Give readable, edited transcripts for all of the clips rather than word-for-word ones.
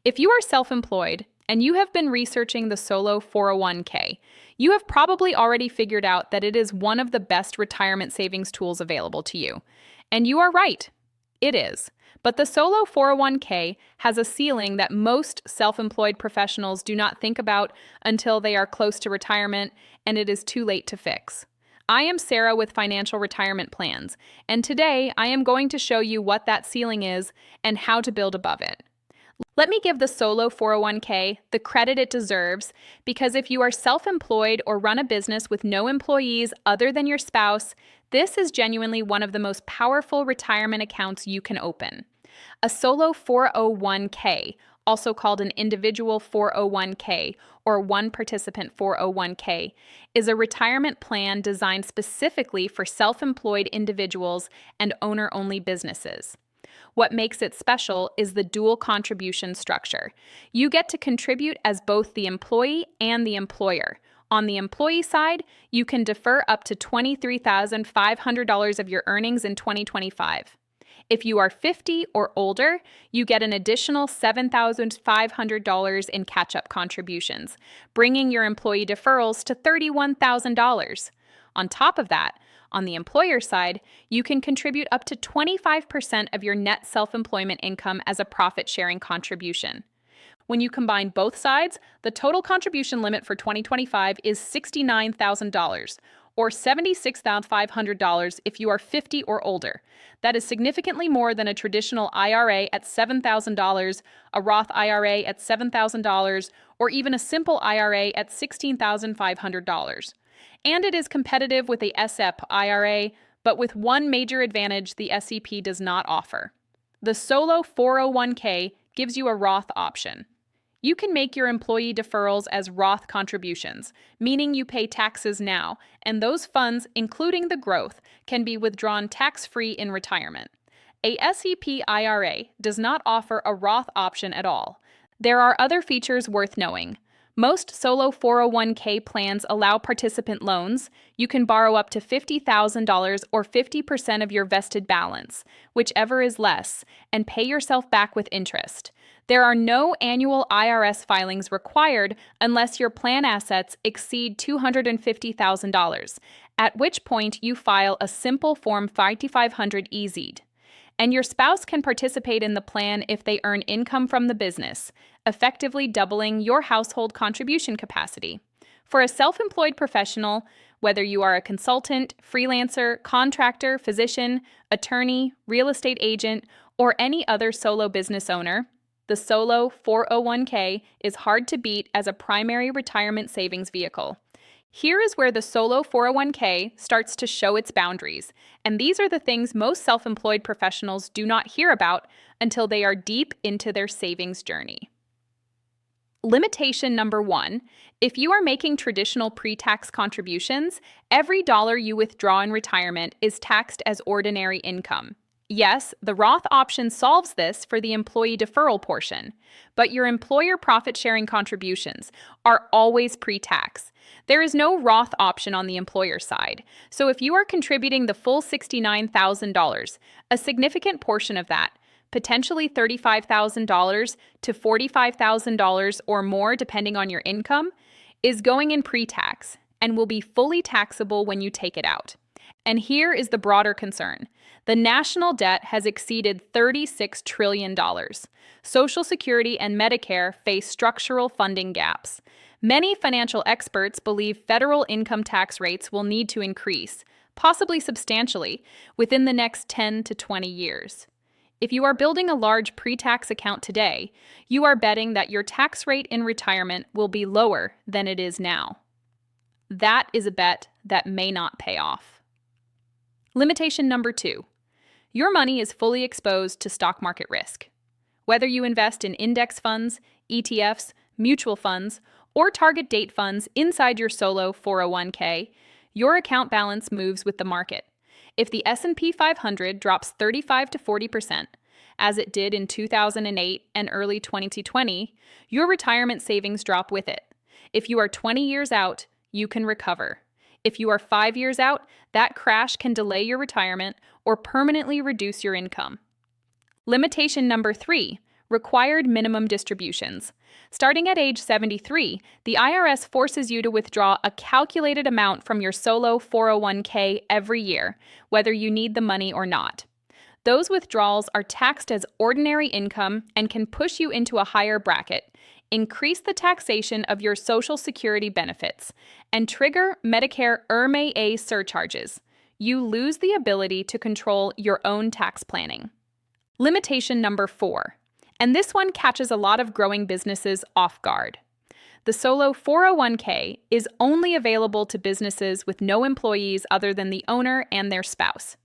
If you are self-employed and you have been researching the Solo 401k, you have probably already figured out that it is one of the best retirement savings tools available to you. And you are right, it is. But the Solo 401k has a ceiling that most self-employed professionals do not think about until they are close to retirement and it is too late to fix. I am Sarah with Financial Retirement Plans, and today I am going to show you what that ceiling is and how to build above it. Let me give the Solo 401k the credit it deserves, because if you are self-employed or run a business with no employees other than your spouse, this is genuinely one of the most powerful retirement accounts you can open. A Solo 401k, also called an individual 401k or one participant 401k, is a retirement plan designed specifically for self-employed individuals and owner-only businesses. What makes it special is the dual contribution structure. You get to contribute as both the employee and the employer. On the employee side, you can defer up to $23,500 of your earnings in 2025. If you are 50 or older, you get an additional $7,500 in catch-up contributions, bringing your employee deferrals to $31,000. On top of that, on the employer side, you can contribute up to 25% of your net self-employment income as a profit-sharing contribution. When you combine both sides, the total contribution limit for 2025 is $69,000, or $76,500 if you are 50 or older. That is significantly more than a traditional IRA at $7,000, a Roth IRA at $7,000, or even a simple IRA at $16,500. And it is competitive with a SEP IRA, but with one major advantage the SEP does not offer. The Solo 401k gives you a Roth option. You can make your employee deferrals as Roth contributions, meaning you pay taxes now, and those funds, including the growth, can be withdrawn tax-free in retirement. A SEP IRA does not offer a Roth option at all. There are other features worth knowing. Most Solo 401k plans allow participant loans. You can borrow up to $50,000 or 50% of your vested balance, whichever is less, and pay yourself back with interest. There are no annual IRS filings required unless your plan assets exceed $250,000, at which point you file a simple Form 5500 EZ'd. And your spouse can participate in the plan if they earn income from the business, effectively doubling your household contribution capacity. For a self-employed professional, whether you are a consultant, freelancer, contractor, physician, attorney, real estate agent, or any other solo business owner, the Solo 401k is hard to beat as a primary retirement savings vehicle. Here is where the Solo 401k starts to show its boundaries, and these are the things most self-employed professionals do not hear about until they are deep into their savings journey. Limitation number 1, if you are making traditional pre-tax contributions, every dollar you withdraw in retirement is taxed as ordinary income. Yes, the Roth option solves this for the employee deferral portion, but your employer profit-sharing contributions are always pre-tax. There is no Roth option on the employer side, so if you are contributing the full $69,000, a significant portion of that, potentially $35,000 to $45,000 or more depending on your income, is going in pre-tax and will be fully taxable when you take it out. And here is the broader concern. The national debt has exceeded $36 trillion. Social Security and Medicare face structural funding gaps. Many financial experts believe federal income tax rates will need to increase, possibly substantially, within the next 10 to 20 years. If you are building a large pre-tax account today, you are betting that your tax rate in retirement will be lower than it is now. That is a bet that may not pay off. Limitation number 2. Your money is fully exposed to stock market risk. Whether you invest in index funds, ETFs, mutual funds, or target date funds inside your Solo 401k, your account balance moves with the market. If the S&P 500 drops 35 to 40%, as it did in 2008 and early 2020, your retirement savings drop with it. If you are 20 years out, you can recover. If you are 5 years out, that crash can delay your retirement or permanently reduce your income. Limitation number 3. Required minimum distributions. Starting at age 73, the IRS forces you to withdraw a calculated amount from your solo 401k every year, whether you need the money or not. Those withdrawals are taxed as ordinary income and can push you into a higher bracket, increase the taxation of your Social Security benefits, and trigger Medicare RMDs surcharges. You lose the ability to control your own tax planning. Limitation number 4, and this one catches a lot of growing businesses off guard. The Solo 401k is only available to businesses with no employees other than the owner and their spouse.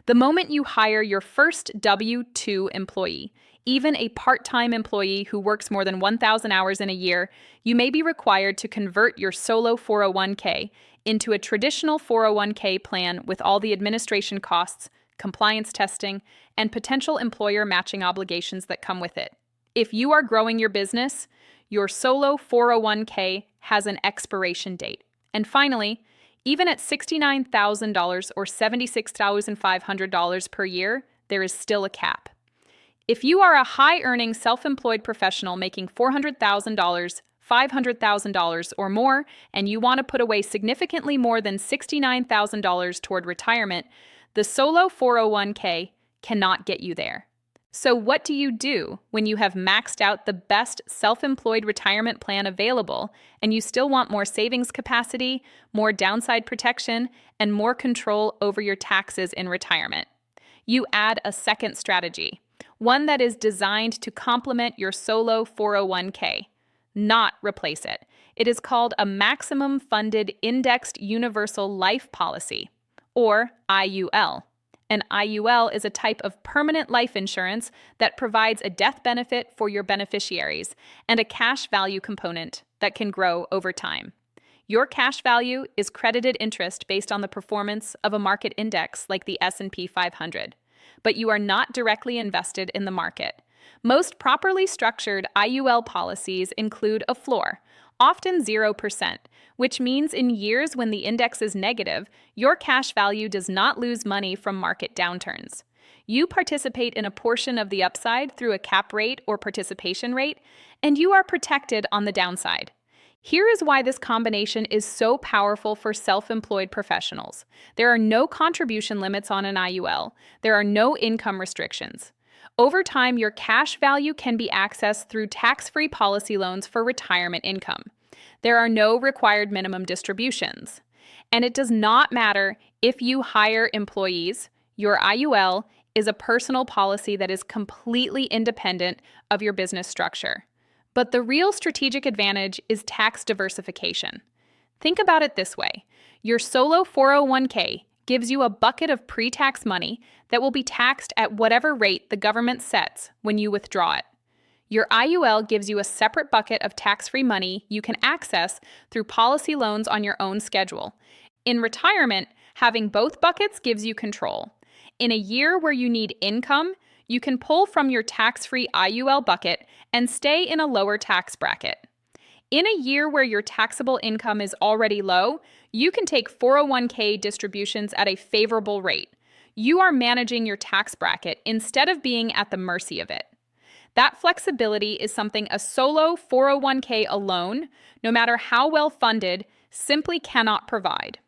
The moment you hire your first W-2 employee, even a part-time employee who works more than 1,000 hours in a year, you may be required to convert your Solo 401k into a traditional 401k plan with all the administration costs, compliance testing, and potential employer matching obligations that come with it. If you are growing your business, your Solo 401k has an expiration date. And finally, even at $69,000 or $76,500 per year, there is still a cap. If you are a high-earning self-employed professional making $400,000, $500,000 or more, and you want to put away significantly more than $69,000 toward retirement, the Solo 401k cannot get you there. So what do you do when you have maxed out the best self-employed retirement plan available and you still want more savings capacity, more downside protection, and more control over your taxes in retirement? You add a second strategy, one that is designed to complement your Solo 401k, not replace it. It is called a Maximum Funded Indexed Universal Life Policy, or IUL. An IUL is a type of permanent life insurance that provides a death benefit for your beneficiaries and a cash value component that can grow over time. Your cash value is credited interest based on the performance of a market index like the S&P 500, but you are not directly invested in the market. Most properly structured IUL policies include a floor, often 0%, which means in years when the index is negative, your cash value does not lose money from market downturns. You participate in a portion of the upside through a cap rate or participation rate, and you are protected on the downside. Here is why this combination is so powerful for self-employed professionals. There are no contribution limits on an IUL. There are no income restrictions. Over time, your cash value can be accessed through tax-free policy loans for retirement income. There are no required minimum distributions. And it does not matter if you hire employees. Your IUL is a personal policy that is completely independent of your business structure. But the real strategic advantage is tax diversification. Think about it this way. Your Solo 401k gives you a bucket of pre-tax money that will be taxed at whatever rate the government sets when you withdraw it. Your IUL gives you a separate bucket of tax-free money you can access through policy loans on your own schedule. In retirement, having both buckets gives you control. In a year where you need income, you can pull from your tax-free IUL bucket and stay in a lower tax bracket. In a year where your taxable income is already low, you can take 401k distributions at a favorable rate. You are managing your tax bracket instead of being at the mercy of it. That flexibility is something a Solo 401k alone, no matter how well funded, simply cannot provide.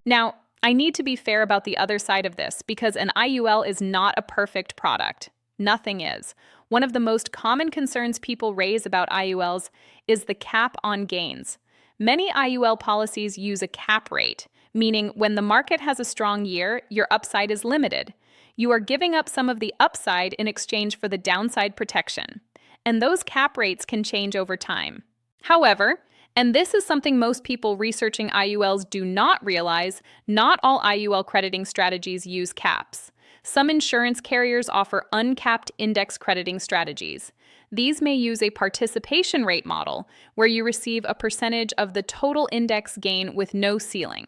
Now, I need to be fair about the other side of this because an IUL is not a perfect product. Nothing is. One of the most common concerns people raise about IULs is the cap on gains. Many IUL policies use a cap rate, meaning when the market has a strong year, your upside is limited. You are giving up some of the upside in exchange for the downside protection, and those cap rates can change over time. However, and this is something most people researching IULs do not realize, not all IUL crediting strategies use caps. Some insurance carriers offer uncapped index crediting strategies. These may use a participation rate model, where you receive a percentage of the total index gain with no ceiling.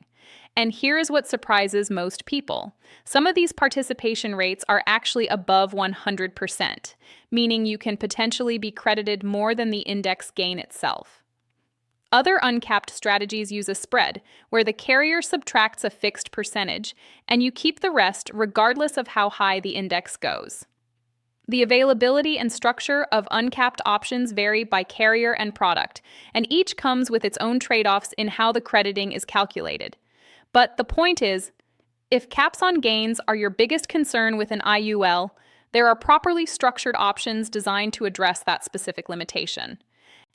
And here is what surprises most people. Some of these participation rates are actually above 100%, meaning you can potentially be credited more than the index gain itself. Other uncapped strategies use a spread, where the carrier subtracts a fixed percentage, and you keep the rest regardless of how high the index goes. The availability and structure of uncapped options vary by carrier and product, and each comes with its own trade-offs in how the crediting is calculated. But the point is, if caps on gains are your biggest concern with an IUL, there are properly structured options designed to address that specific limitation.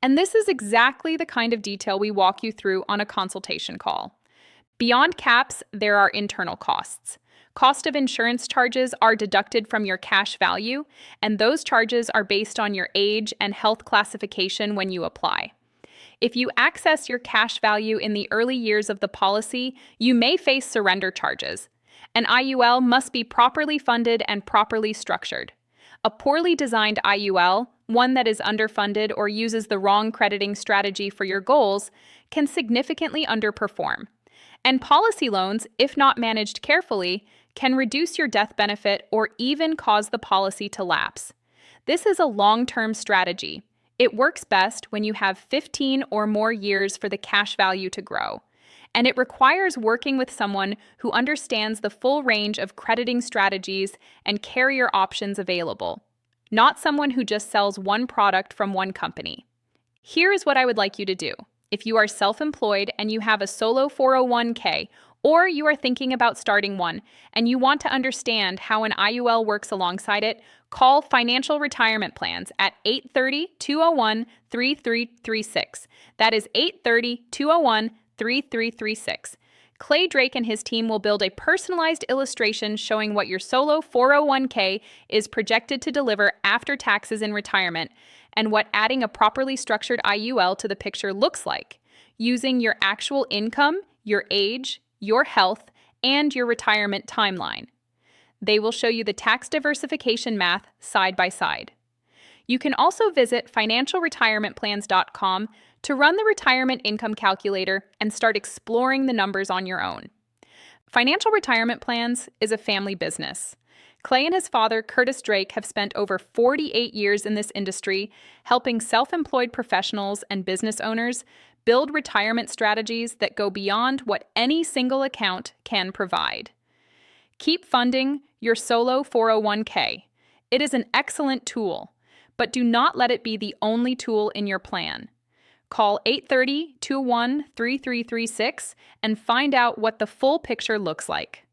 And this is exactly the kind of detail we walk you through on a consultation call. Beyond caps, there are internal costs. Cost of insurance charges are deducted from your cash value, and those charges are based on your age and health classification when you apply. If you access your cash value in the early years of the policy, you may face surrender charges. An IUL must be properly funded and properly structured. A poorly designed IUL, one that is underfunded or uses the wrong crediting strategy for your goals, can significantly underperform. And policy loans, if not managed carefully, can reduce your death benefit or even cause the policy to lapse. This is a long-term strategy. It works best when you have 15 or more years for the cash value to grow. And it requires working with someone who understands the full range of crediting strategies and carrier options available, not someone who just sells one product from one company. Here is what I would like you to do. If you are self-employed and you have a solo 401k, or you are thinking about starting one and you want to understand how an IUL works alongside it, call Financial Retirement Plans at 830-201-3336. That is 830-201-3336. Clay Drake and his team will build a personalized illustration showing what your solo 401k is projected to deliver after taxes in retirement and what adding a properly structured IUL to the picture looks like, using your actual income, your age, your health, and your retirement timeline. They will show you the tax diversification math side by side. You can also visit financialretirementplans.com to run the retirement income calculator and start exploring the numbers on your own. Financial Retirement Plans is a family business. Clay and his father, Curtis Drake, have spent over 48 years in this industry, helping self-employed professionals and business owners build retirement strategies that go beyond what any single account can provide. Keep funding your solo 401k. It is an excellent tool, but do not let it be the only tool in your plan. Call 830-201-3336 and find out what the full picture looks like.